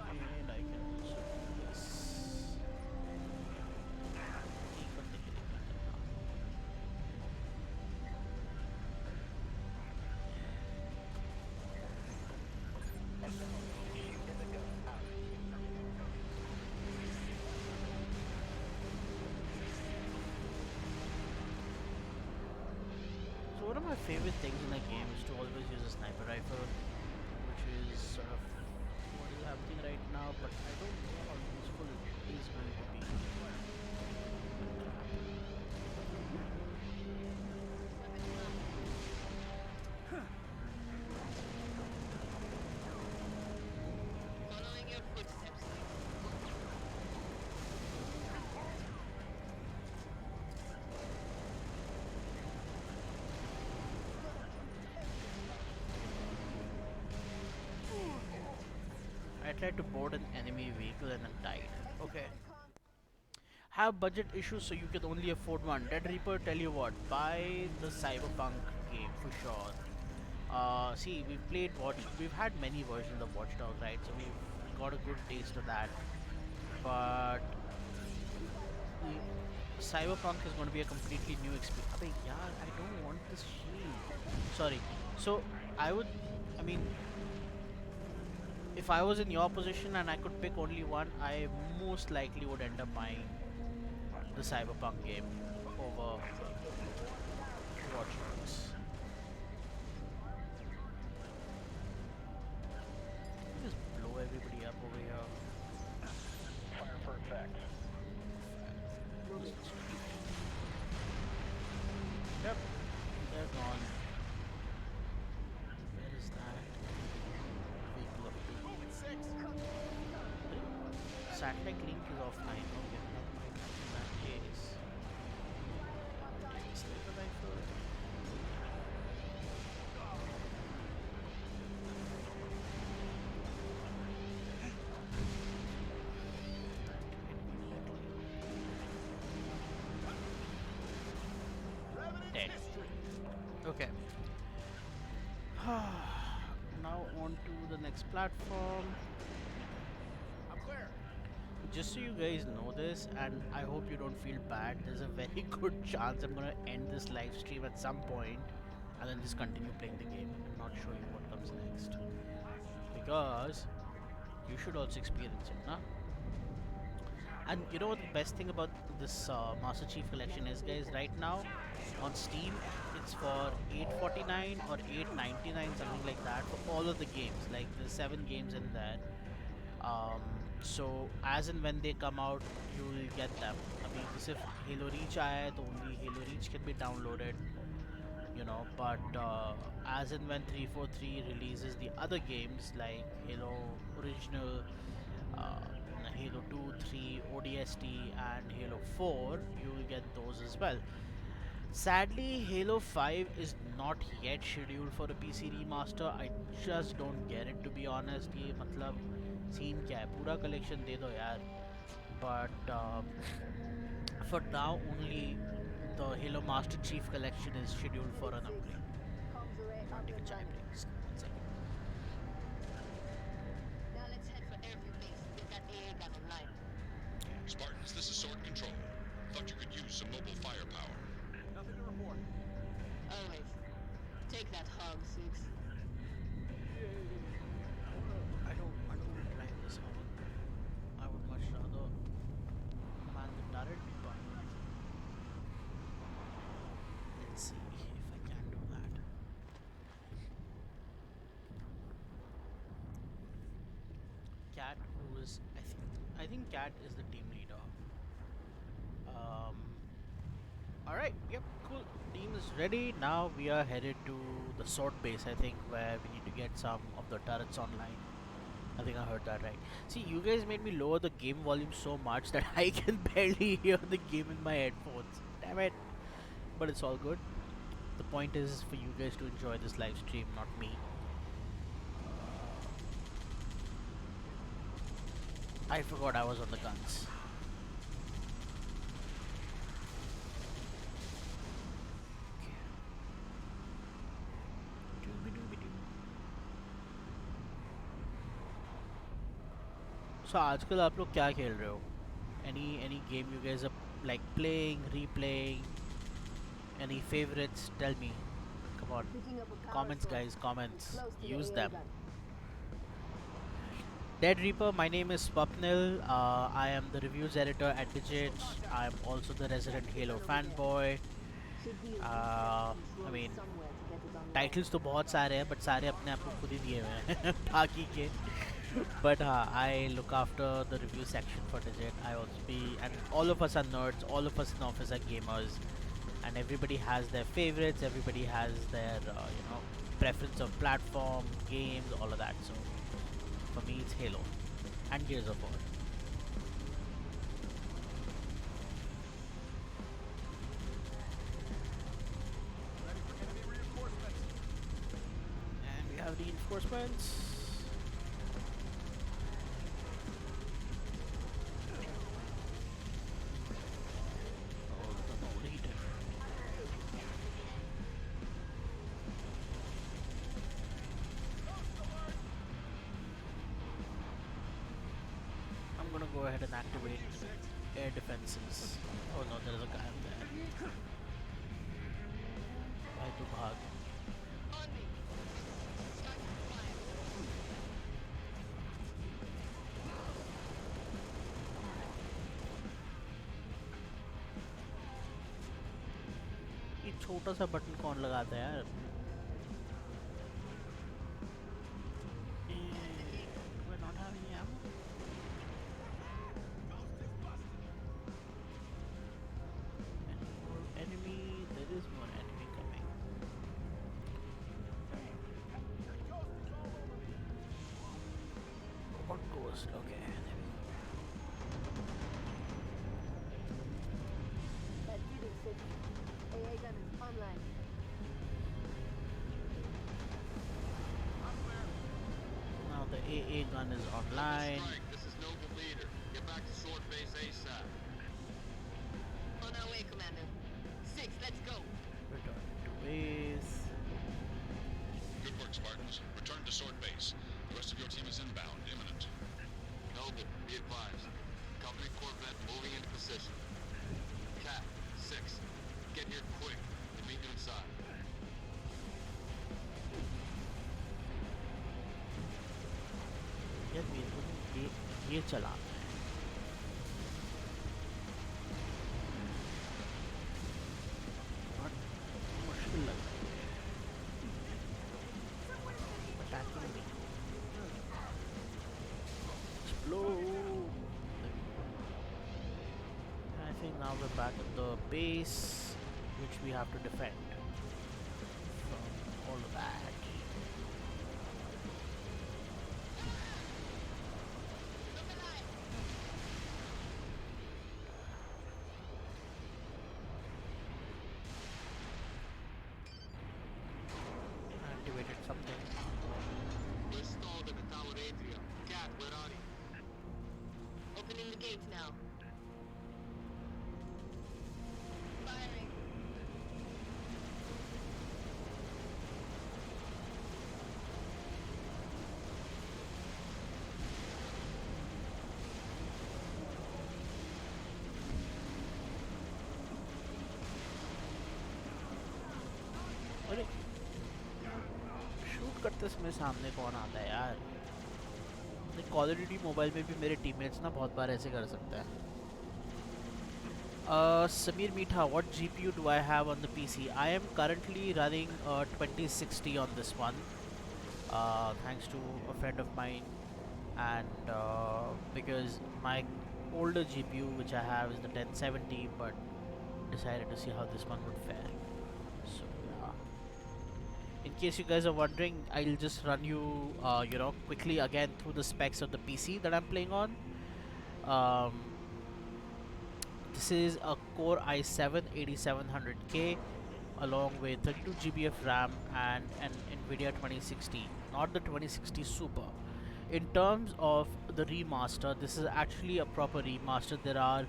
And I can also do this. So one of my favorite things in a game is to always use a sniper rifle, which is sort of what is happening right now, but I don't know how useful it is going to be. Following your footsteps. I tried to board an enemy vehicle and I died. Okay. Have budget issues so you can only afford one. Dead Reaper, tell you what, buy the Cyberpunk game for sure. See, we've had many versions of Watch Dogs, right? So we've got a good taste of that. But Cyberpunk is going to be a completely new experience. Abey, yaar, I don't want this shield. Sorry. So I mean, if I was in your position and I could pick only one, I most likely would end up buying the Cyberpunk game over Watch Dogs. Just blow everybody up over here. Fire for effect. Yep, they're gone. Where is that? satellite link is offline. Okay, never mind. In that case, sniper rifle. Dead. Okay. Now on to the next platform. I'm clear. Just so you guys know this, and I hope you don't feel bad, there's a very good chance I'm gonna end this live stream at some point and then just continue playing the game and not show you what comes next. Because you should also experience it, nah? And you know what the best thing about this Master Chief Collection is, guys? Right now on Steam, it's for 849 or 899, something like that, for all of the games. Like there's 7 games in there. So as and when they come out, you will get them. I mean, if Halo Reach आया है, तो only Halo Reach can be downloaded, you know. But as and when 343 releases the other games like Halo Original, uh, Halo 2, 3, ODST, and Halo 4, you will get those as well. Sadly, Halo 5 is not yet scheduled for a PC remaster. I just don't get it, to be honest. ये मतलब scene क्या है, पूरा collection दे दो यार. But for now only the Halo Master Chief Collection is scheduled for an upgrade. I'll take a chai break. Just 1 second. Now let's head for Airview Base. Get that AA gun online. Spartans, this is Sword Control. Thought you could use some mobile firepower. Nothing to report. Always. Take that hog, Six. I don't want to drive this hog. I would much rather man the turret, but let's see if I can do that. Cat, who is I think Cat is the team leader. Alright, yep, cool. Team is ready. Now we are headed to the sword base, I think, where we need to get some of the turrets online. I think I heard that right. See, you guys made me lower the game volume so much that I can barely hear the game in my headphones. Damn it. But it's all good. The point is for you guys to enjoy this live stream, not me. I forgot I was on the guns. So आजकल आप लोग क्या खेल रहे हो? Any game you guys are like playing, replaying? Any favorites? Tell me. Come on. Comments, guys. Comments. Use them. Dead Reaper, my name is Swapnil. I am the reviews editor at Digit. I am also the resident Halo fanboy. I mean, titles तो बहुत सारे हैं, but सारे अपने आप को खुद ही दिए हुए हैं बाकी के. But I look after the review section for Digit. I also and all of us are nerds. All of us in office are gamers, and everybody has their favorites. Everybody has their preference of platform, games, all of that. So for me, it's Halo and Gears of War. And we have reinforcements. Go ahead and activate air defenses. Oh no, there's a guy up there. Why to bhag? ये छोटा सा button कौन लगाता है यार? We're not having ammo. There is more enemy coming. What ghost? Okay, there we go. AA gun is online. Strike, this is Noble Leader. Get back to Sword Base ASAP. On our way, Commander. 6, let's go. Return to base. Good work, Spartans. Return to Sword Base. The rest of your team is inbound, imminent. Noble, be advised. Company Corvette moving into position. Cap, 6, get here quick and meet you inside. यार मेरे को ये चलाना है. बहुत मुश्किल लग रहा है. Attacking me. Explode. I think now we're back at the base, which we have to defend from all of that. Activated something. We're stalled at the Tower Adria. Cat, where are you? Opening the gates now. Firing. अरे shoot करते समय सामने कौन आता है यार. Call of duty mobile में भी मेरे टीममेट्स ना बहुत बार ऐसे कर सकते हैं. Samir Meetha, what GPU do I have on the PC? I am currently running 2060 on this one, thanks to a friend of mine, and because my older GPU which I have is the 1070, but decided to see how this one would fare. So yeah. In case you guys are wondering, I'll just run you, quickly again through the specs of the PC that I'm playing on. This is a Core i7 8700K along with 32 GB of RAM and an Nvidia 2060, not the 2060 Super. In terms of the remaster, this is actually a proper remaster. There are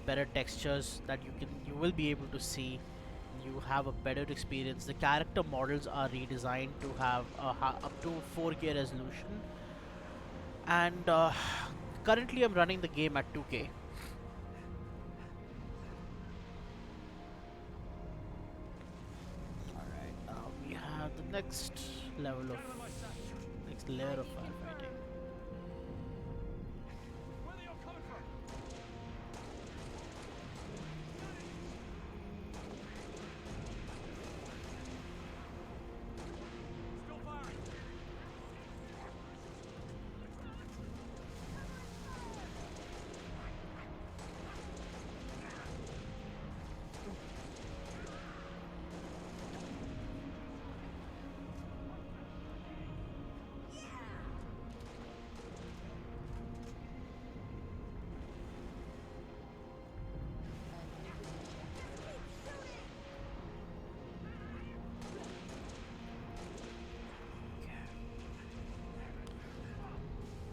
better textures that you will be able to see. You have a better experience. The character models are redesigned to have up to 4K resolution, and currently I'm running the game at 2K. Alright, now we have the next level of next layer of firefighting. Where are they all coming from? Still firing.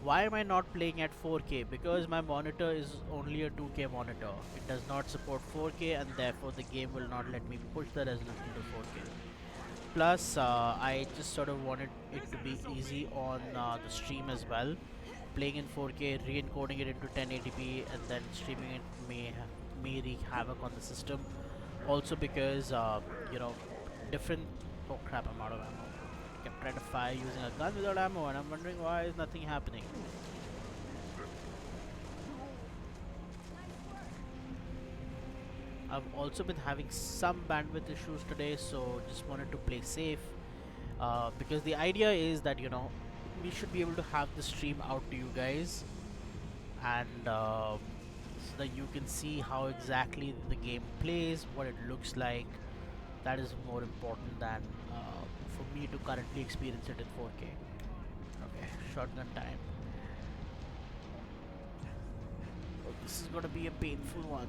Why am I not playing at 4K? Because my monitor is only a 2K monitor. It does not support 4K, and therefore the game will not let me push the resolution to 4K. Plus, I just sort of wanted it to be easy on the stream as well. Playing in 4K, re-encoding it into 1080p, and then streaming it may wreak havoc on the system. Also because, different... Oh crap, I'm out of ammo. I kept trying to fire using a gun without ammo, and I'm wondering why is nothing happening. I've also been having some bandwidth issues today, so just wanted to play safe. Because the idea is that, we should be able to have the stream out to you guys, and so that you can see how exactly the game plays, what it looks like. That is more important than for me to currently experience it in 4K. Okay, shotgun time. Oh, this is gonna be a painful one.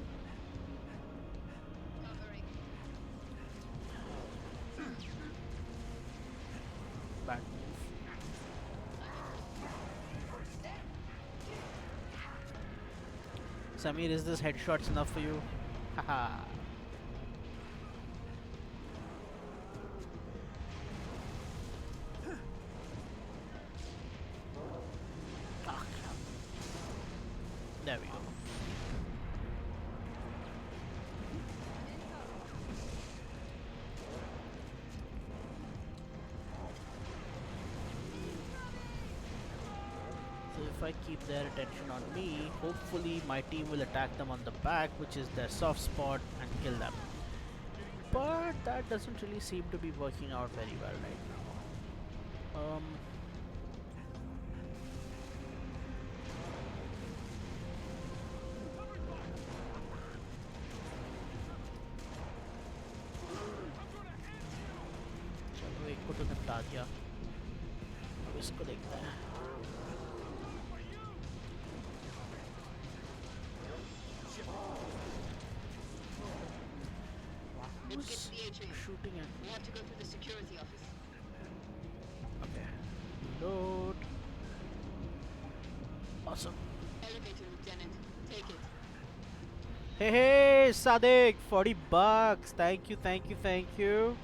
Bad move. Samir, is this headshots enough for you? Haha. Ah, crap. There we go. So if I keep their attention on me, hopefully my team will attack them on the back, which is their soft spot, and kill them. But that doesn't really seem to be working out very well right now. चलो एक को तो निपटा दिया, अब इसको देखते हैं. Let's get to the A-train. Shooting at We have to go through the security office. Okay. Load. Awesome. Elevator, Lieutenant. Take it. Hey, hey, Sadiq, $40. Thank you, thank you, thank you.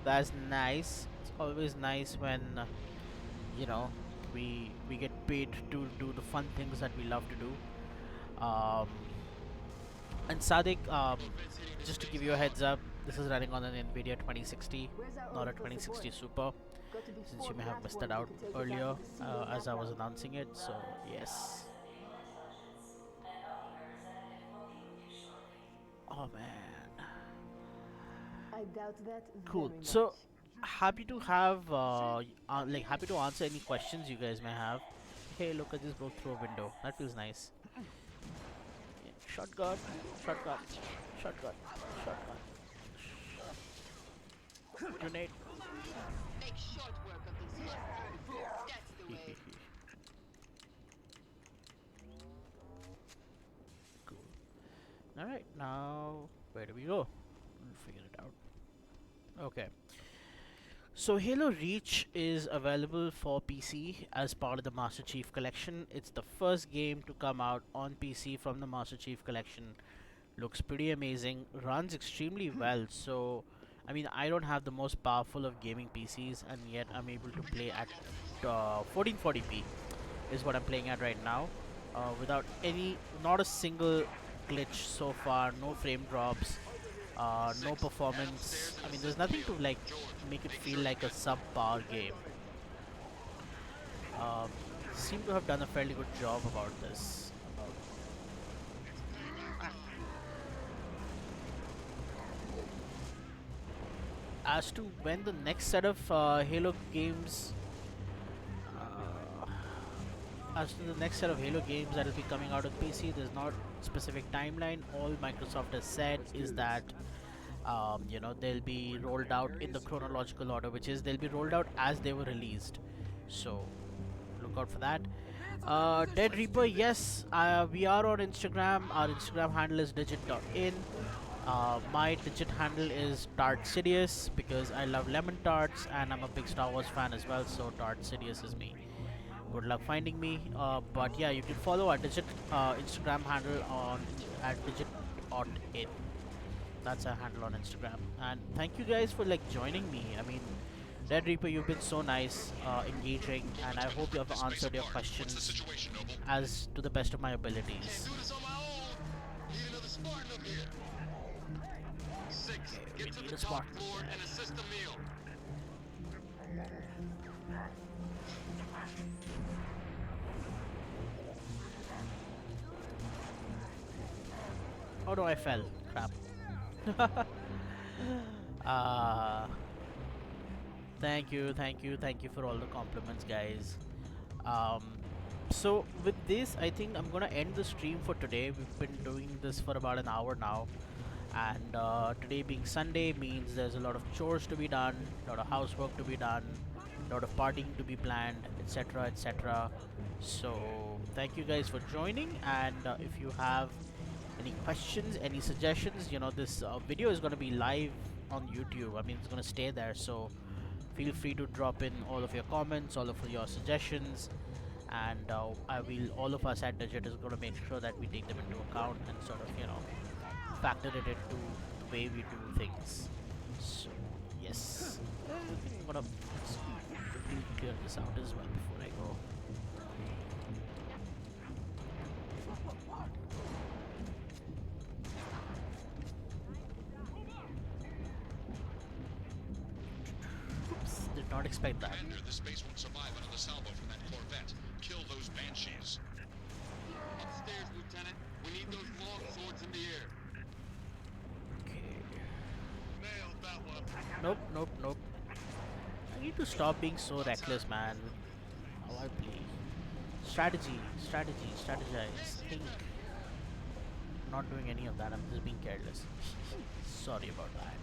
That's nice. It's always nice when, you know, we get paid to do the fun things that we love to do. And Sadiq, just to give you a heads up, this is running on an Nvidia 2060, not a 2060 Super, since you may have missed that out earlier as I was announcing it. So yes. Oh man. I doubt that. Cool. Very So much. happy to have happy to answer any questions you guys may have. Hey, look, I just broke through a window. That feels nice. Yeah, shotgun, shotgun, shotgun, shotgun. Grenade. Make short work of these hustlers. That's the way. Cool. Alright, now where do we go? We'll figure it out. Okay. So Halo Reach is available for PC as part of the Master Chief Collection. It's the first game to come out on PC from the Master Chief Collection. Looks pretty amazing, runs extremely well. So I mean, I don't have the most powerful of gaming PCs, and yet I'm able to play at 1440p is what I'm playing at right now, without not a single glitch so far, no frame drops, no performance. I mean, there's nothing to like make it feel like a subpar game. Seem to have done a fairly good job about this. As to when the next set of Halo games that will be coming out on PC, there's not specific timeline. All Microsoft has said is that you know, they'll be rolled out in the chronological order, which is they'll be rolled out as they were released. So look out for that. Dead Reaper, yes, we are on Instagram. Our Instagram handle is digit.in. My digit handle is Tart Sidious because I love lemon tarts and I'm a big Star Wars fan as well, so Tart Sidious is me. Good luck finding me. But yeah, you can follow our digit Instagram handle on at digit.in. That's our handle on Instagram. And thank you guys for like joining me. I mean, Dead Reaper, you've been so nice, engaging, and I hope you have answered your questions as to the best of my abilities. Okay, we need a Spartan. And assist the meal. Oh no, I fell. Crap. Thank you for all the compliments, guys. So with this, I think I'm gonna end the stream for today. We've been doing this for about an hour now, and today being Sunday means there's a lot of chores to be done, a lot of housework to be done, a lot of partying to be planned, etc, etc. So thank you guys for joining, and if you have any questions, any suggestions, you know, this video is going to be live on YouTube. I mean, it's going to stay there, so feel free to drop in all of your comments, all of your suggestions, and I will all of us at Digit is going to make sure that we take them into account and sort of factor it into the way we do things. So yes, I'm gonna quickly clear this out as well before I go. Oops, did not expect that. Commander, this base won't survive another salvo from that Corvette. Kill those Banshees. Upstairs, Lieutenant. We need those long swords in the air. Okay. Nailed that one. Nope, nope, nope. I need to stop being so reckless, man, with how I play. Strategy, strategy, strategize, think. Not doing any of that, I'm just being careless. Sorry about that.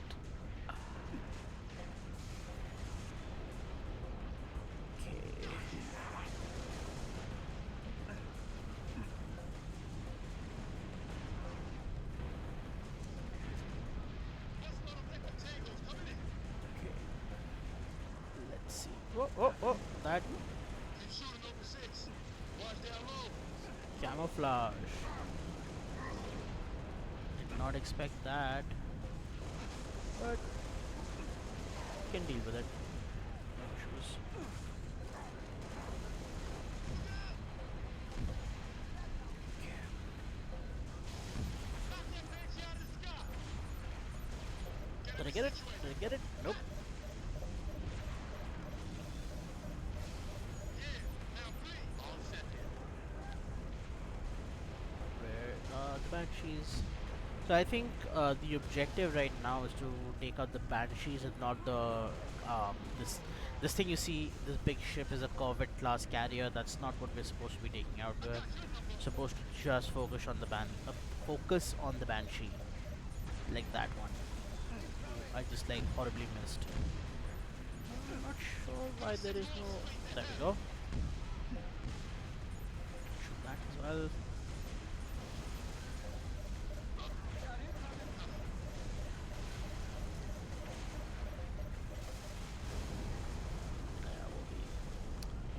Okay. Okay. Let's see. Oh, that Keep shooting over 6. Watch down low. camouflage. Did not expect that. But can deal with it. No issues. Did I get it? Did I get it? Nope. Where the Banshees. So I think the objective right now is to take out the Banshees and not the this thing you see. This big ship is a Corvette class carrier. That's not what we're supposed to be taking out. We're supposed to just focus on the Banshee, like that one. I just like horribly missed. I'm not sure why there is no. There we go. Shoot that as well.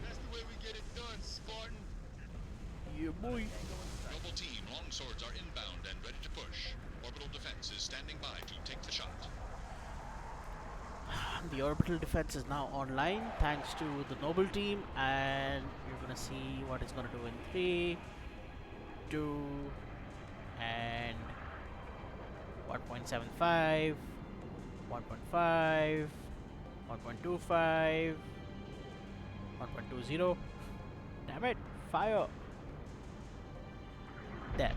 That's the way we get it done, Spartan. Yeah, boy. Noble team, longswords are inbound and ready to push. Orbital defense is standing by to take the shot. The orbital defense is now online thanks to the Noble team, and you're gonna see what it's gonna do in 3, 2, and 1.75, 1.5, 1.25, 1.20. Damn it! Fire! There.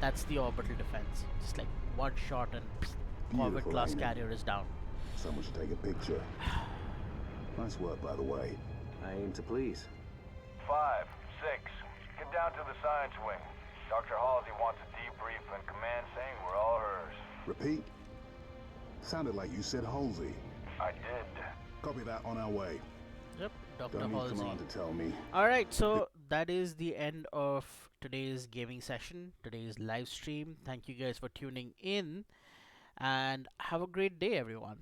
That's the orbital defense. Just like one shot and Corvette class carrier is down. Someone should take a picture. Nice work, by the way. I aim to please. 5, 6. Get down to the science wing. Dr. Halsey wants a debrief and command saying we're all hers. Repeat? Sounded like you said Halsey. I did. Copy that, on our way. Yep, Dr. Don't need Halsey. command to tell me. Alright, so that is the end of today's gaming session, today's live stream. Thank you guys for tuning in, and have a great day, everyone.